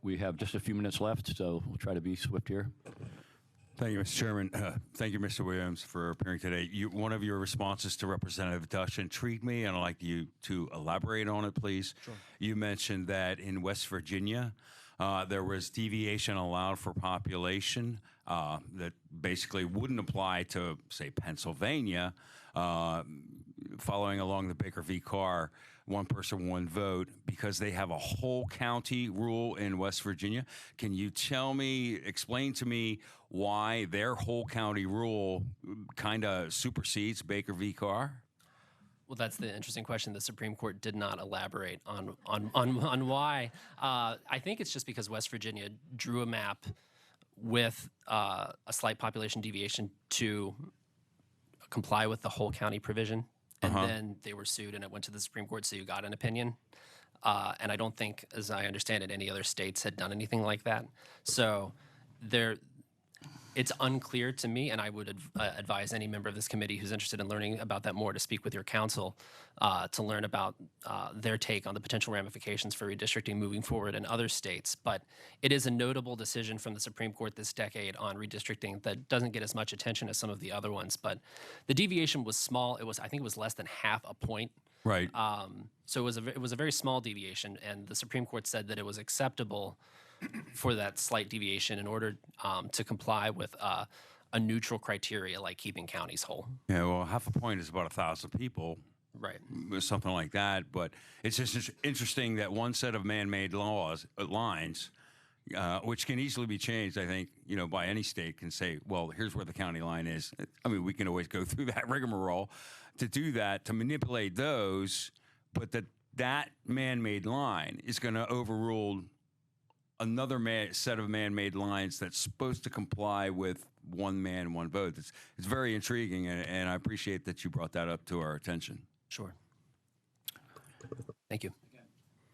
We have just a few minutes left, so we'll try to be swift here. Thank you, Mr. Chairman. Thank you, Mr. Williams, for appearing today. One of your responses to Representative Dush intrigued me, and I'd like you to elaborate on it, please. Sure. You mentioned that in West Virginia, there was deviation allowed for population that basically wouldn't apply to, say, Pennsylvania, following along the Baker v. Carr, one person, one vote, because they have a whole county rule in West Virginia. Can you explain to me why their whole county rule kind of supersedes Baker v. Carr? Well, that's the interesting question. The Supreme Court did not elaborate on why. I think it's just because West Virginia drew a map with a slight population deviation to comply with the whole county provision. And then they were sued, and it went to the Supreme Court, so you got an opinion. And I don't think, as I understand it, any other states had done anything like that. So it's unclear to me, and I would advise any member of this committee who's interested in learning about that more to speak with your counsel to learn about their take on the potential ramifications for redistricting moving forward in other states. But it is a notable decision from the Supreme Court this decade on redistricting that doesn't get as much attention as some of the other ones. But the deviation was small. I think it was less than half a point. Right. So it was a very small deviation, and the Supreme Court said that it was acceptable for that slight deviation in order to comply with a neutral criteria like keeping counties whole. Yeah, well, half a point is about 1,000 people. Right. Something like that. But it's just interesting that one set of man-made lines, which can easily be changed, I think, by any state, can say, well, here's where the county line is. I mean, we can always go through that rigmarole to do that, to manipulate those, but that man-made line is going to overrule another set of man-made lines that's supposed to comply with one man, one vote. It's very intriguing, and I appreciate that you brought that up to our attention. Sure. Thank you.